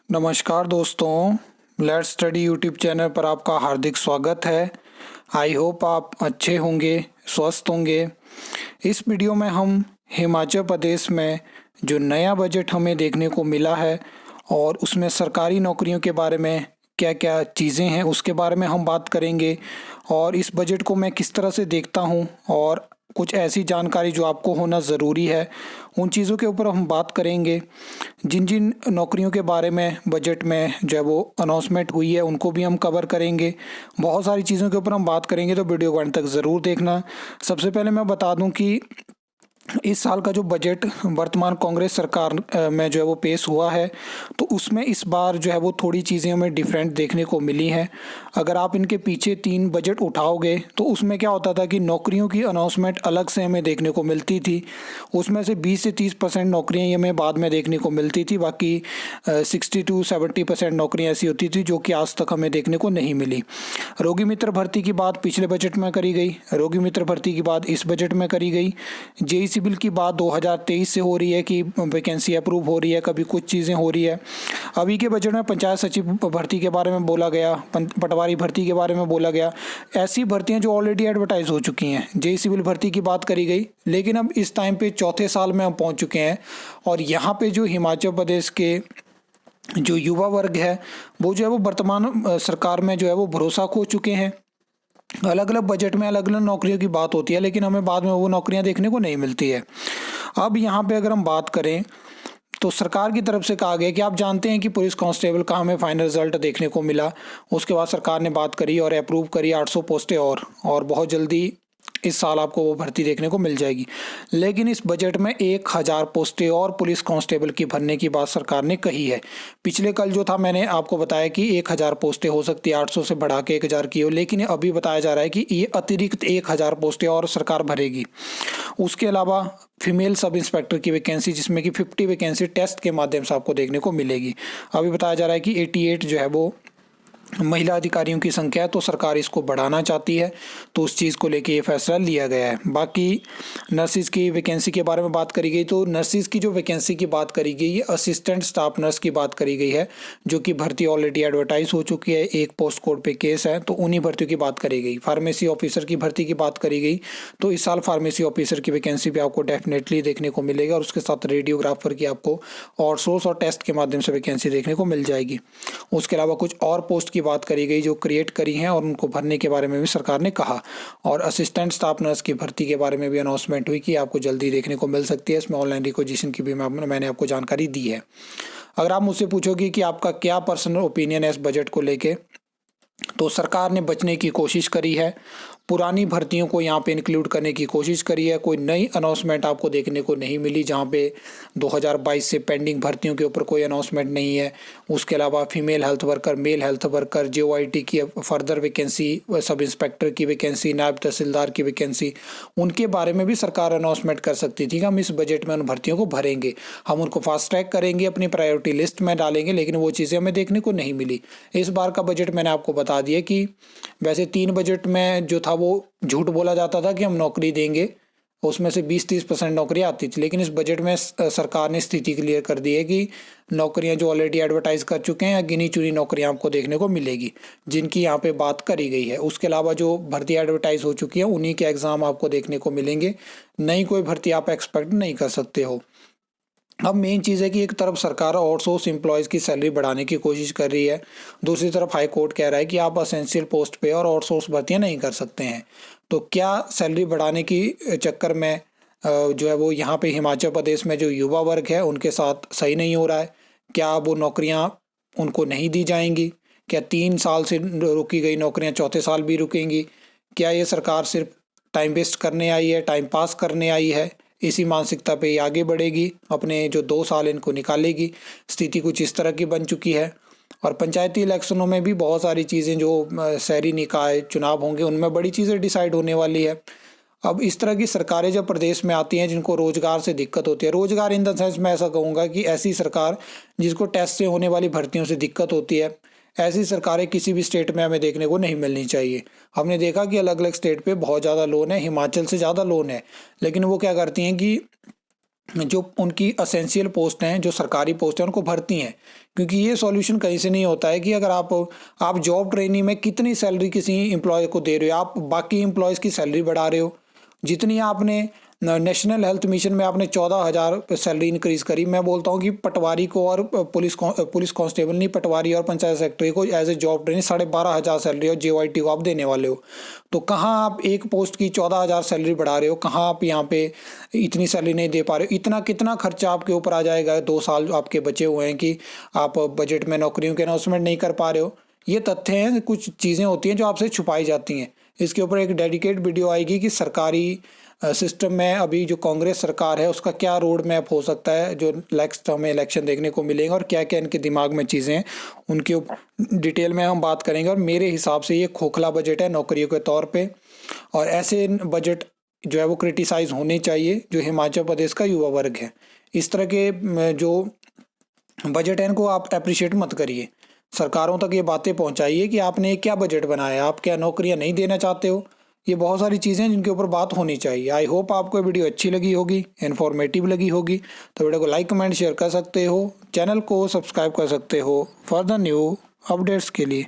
नमस्कार दोस्तों, let's study YouTube channel पर आपका हार्दिक स्वागत है। आई होप आप अच्छे होंगे, स्वस्थ होंगे। इस वीडियो में हम हिमाचल प्रदेश में जो नया बजट हमें देखने को मिला है और उसमें सरकारी नौकरियों के बारे में क्या क्या चीज़ें हैं उसके बारे में हम बात करेंगे। और इस बजट को मैं किस तरह से देखता हूँ और कुछ ऐसी जानकारी जो आपको होना ज़रूरी है, उन चीज़ों के ऊपर हम बात करेंगे। जिन जिन नौकरियों के बारे में बजट में जो है वो अनाउंसमेंट हुई है उनको भी हम कवर करेंगे। बहुत सारी चीज़ों के ऊपर हम बात करेंगे, तो वीडियो को अंत तक ज़रूर देखना। सबसे पहले मैं बता दूं कि इस साल का जो बजट वर्तमान कांग्रेस सरकार में जो है वो पेश हुआ है, तो उसमें इस बार जो है वो थोड़ी चीज़ें हमें डिफरेंट देखने को मिली हैं। अगर आप इनके पीछे 3 बजट उठाओगे तो उसमें क्या होता था कि नौकरियों की अनाउंसमेंट अलग से हमें देखने को मिलती थी। उसमें से 20 से 30% नौकरियां ही हमें बाद में देखने को मिलती थी। बाकी 60 to 70% नौकरियां ऐसी होती थी जो कि आज तक हमें देखने को नहीं मिली। रोगी मित्र भर्ती की बात पिछले बजट में करी गई, रोगी मित्र भर्ती की बात इस बजट में करी गई। जेई सिविल की बात 2023 से हो रही है कि वैकेंसी अप्रूव हो रही है, कभी कुछ चीज़ें हो रही है। अभी के बजट में पंचायत सचिव भर्ती के बारे में बोला गया, पटवारी भर्ती के बारे में बोला गया। ऐसी भर्तियां जो ऑलरेडी एडवर्टाइज हो चुकी हैं। जेई सिविल भर्ती की बात करी गई, लेकिन अब इस टाइम पे चौथे साल में हम पहुंच चुके हैं और यहाँ पे जो हिमाचल प्रदेश के जो युवा वर्ग है वो जो है वो वर्तमान सरकार में जो है वो भरोसा खो चुके हैं। अलग अलग बजट में अलग अलग नौकरियों की बात होती है, लेकिन हमें बाद में वो नौकरियां देखने को नहीं मिलती है। अब यहाँ पे अगर हम बात करें तो सरकार की तरफ से कहा गया कि आप जानते हैं कि पुलिस कांस्टेबल का हमें फाइनल रिजल्ट देखने को मिला। उसके बाद सरकार ने बात करी और अप्रूव करी 800 पोस्टें और बहुत जल्दी इस साल आपको वो भर्ती देखने को मिल जाएगी। लेकिन इस बजट में 1000 पोस्टें और पुलिस कांस्टेबल की भरने की बात सरकार ने कही है। पिछले कल जो था मैंने आपको बताया कि 1000 पोस्टें हो सकती है, 800 से बढ़ा के 1000 की हो, लेकिन अभी बताया जा रहा है कि ये अतिरिक्त 1000 पोस्टें और सरकार भरेगी। उसके अलावा फीमेल सब इंस्पेक्टर की वैकेंसी, जिसमें कि 50 वैकेंसी टेस्ट के माध्यम से आपको देखने को मिलेगी। अभी बताया जा रहा है कि 88 जो है वो महिला अधिकारियों की संख्या है, तो सरकार इसको बढ़ाना चाहती है, तो उस चीज़ को लेके ये फैसला लिया गया है। बाकी नर्सिस की वैकेंसी के बारे में बात करी गई, तो नर्सिस की जो वैकेंसी की बात करी गई है, असिस्टेंट स्टाफ नर्स की बात करी गई है, जो कि भर्ती ऑलरेडी एडवर्टाइज हो चुकी है। एक पोस्ट कोड पे केस है, तो उन्हीं भर्तियों की बात करी गई। फार्मेसी ऑफिसर की भर्ती की बात करी गई, तो इस साल फार्मेसी ऑफिसर की वैकेंसी भी आपको डेफिनेटली देखने को मिलेगा और उसके साथ रेडियोग्राफर की आपको और सोर्स और टेस्ट के माध्यम से वैकेंसी देखने को मिल जाएगी। उसके अलावा कुछ और पोस्ट की बात करी गई जो क्रिएट करी हैं और उनको भरने के बारे में भी सरकार ने कहा। और असिस्टेंट स्टाफ नर्स की भर्ती के बारे में भी अनाउंसमेंट हुई कि आपको जल्दी देखने को मिल सकती है। इसमें ऑनलाइन रिक्वेजिशन की भी मैंने आपको जानकारी दी है। अगर आप मुझसे पूछोगे कि आपका क्या पर्सनल ओपिनियन है इस बजट को लेके, तो सरकार ने बचने की कोशिश करी है, पुरानी भर्तियों को यहाँ पे इंक्लूड करने की कोशिश करी है। कोई नई अनाउंसमेंट आपको देखने को नहीं मिली, जहाँ पे 2022 से पेंडिंग भर्तियों के ऊपर कोई अनाउंसमेंट नहीं है। उसके अलावा female health worker, male health worker, JOIT की फर्दर वैकेंसी, सब इंस्पेक्टर की वैकेंसी, नायब तहसीलदार की वैकेंसी, उनके बारे में भी सरकार अनाउंसमेंट कर सकती थी कि हम इस बजट में उन भर्तियों को भरेंगे, हम उनको फास्ट ट्रैक करेंगे, अपनी प्रायोरिटी लिस्ट में डालेंगे, लेकिन वो चीज़ें हमें देखने को नहीं मिली। इस बार का बजट मैंने आपको बता दिया कि वैसे 3 बजट में जो था वो झूठ बोला जाता था कि हम नौकरी देंगे, उसमें से 20-30% नौकरियां आती थी, लेकिन इस बजट में सरकार ने स्थिति क्लियर कर दी है कि नौकरियां जो ऑलरेडी एडवर्टाइज कर चुके हैं या गिनी चुनी नौकरियां आपको देखने को मिलेगी, जिनकी यहाँ पे बात करी गई है। उसके अलावा जो भर्ती एडवर्टाइज हो चुकी है उन्हीं के एग्जाम आपको देखने को मिलेंगे, नई कोई भर्ती आप एक्सपेक्ट नहीं कर सकते हो। अब मेन चीज़ है कि एक तरफ सरकार आउटसोर्स एम्प्लॉयज़ की सैलरी बढ़ाने की कोशिश कर रही है, दूसरी तरफ हाई कोर्ट कह रहा है कि आप असेंशियल पोस्ट पे और आउटसोर्स भर्तियां नहीं कर सकते हैं। तो क्या सैलरी बढ़ाने की चक्कर में जो है वो यहाँ पे हिमाचल प्रदेश में जो युवा वर्ग है उनके साथ सही नहीं हो रहा है? क्या वो नौकरियाँ उनको नहीं दी जाएंगी? क्या 3 साल से रुकी गई नौकरियाँ चौथे साल भी रुकेंगी? क्या ये सरकार सिर्फ टाइम वेस्ट करने आई है, टाइम पास करने आई है? इसी मानसिकता पे ये आगे बढ़ेगी, अपने जो 2 साल इनको निकालेगी। स्थिति कुछ इस तरह की बन चुकी है। और पंचायती इलेक्शनों में भी बहुत सारी चीज़ें जो शहरी निकाय चुनाव होंगे उनमें बड़ी चीज़ें डिसाइड होने वाली है। अब इस तरह की सरकारें जब प्रदेश में आती हैं जिनको रोजगार से दिक्कत होती है, रोजगार इन द सेंस मैं ऐसा कहूँगा कि ऐसी सरकार जिसको टेस्ट से होने वाली भर्तियों से दिक्कत होती है, ऐसी सरकारें किसी भी स्टेट में हमें देखने को नहीं मिलनी चाहिए। हमने देखा कि अलग अलग स्टेट पे बहुत ज़्यादा लोन है, हिमाचल से ज़्यादा लोन है, लेकिन वो क्या करती हैं कि जो उनकी असेंशियल पोस्ट हैं, जो सरकारी पोस्ट हैं, उनको भरती हैं। क्योंकि ये सॉल्यूशन कहीं से नहीं होता है कि अगर आप जॉब ट्रेनिंग में कितनी सैलरी किसी एम्प्लॉय को दे रहे हो, आप बाकी एम्प्लॉयज़ की सैलरी बढ़ा रहे हो। जितनी आपने नेशनल हेल्थ मिशन में आपने 14,000 सैलरी इंक्रीज़ करी, मैं बोलता हूँ कि पटवारी को और पुलिस कांस्टेबल नहीं, पटवारी और पंचायत सेक्रेटरी को as a job training 12,500 salary और जेवाईटी को आप देने वाले हो। तो कहाँ आप एक पोस्ट की 14,000 सैलरी बढ़ा रहे हो, कहाँ आप यहाँ पे इतनी सैलरी नहीं दे पा रहे हो। इतना कितना खर्चा आपके ऊपर आ जाएगा, 2 साल आपके बचे हुए हैं कि आप बजट में नौकरियों के अनाउंसमेंट नहीं कर पा रहे हो। ये तथ्य हैं, कुछ चीज़ें होती हैं जो आपसे छुपाई जाती हैं। इसके ऊपर एक डेडिकेट वीडियो आएगी कि सरकारी सिस्टम में अभी जो कांग्रेस सरकार है उसका क्या रोड मैप हो सकता है, जो नेक्स्ट हमें इलेक्शन देखने को मिलेगा, और क्या क्या इनके दिमाग में चीज़ें हैं उनके डिटेल में हम बात करेंगे। और मेरे हिसाब से ये खोखला बजट है नौकरियों के तौर पे, और ऐसे बजट जो है वो क्रिटिसाइज़ होने चाहिए जो हिमाचल प्रदेश का युवा वर्ग है। इस तरह के जो बजट है इनको आप अप्रिशिएट मत करिए, सरकारों तक ये बातें पहुंचाइए कि आपने क्या बजट बनाया, आप क्या नौकरियां नहीं देना चाहते हो। ये बहुत सारी चीज़ें हैं जिनके ऊपर बात होनी चाहिए। आई होप आपको वीडियो अच्छी लगी होगी, इन्फॉर्मेटिव लगी होगी। तो वीडियो को लाइक कमेंट शेयर कर सकते हो, चैनल को सब्सक्राइब कर सकते हो फॉर द न्यू अपडेट्स के लिए।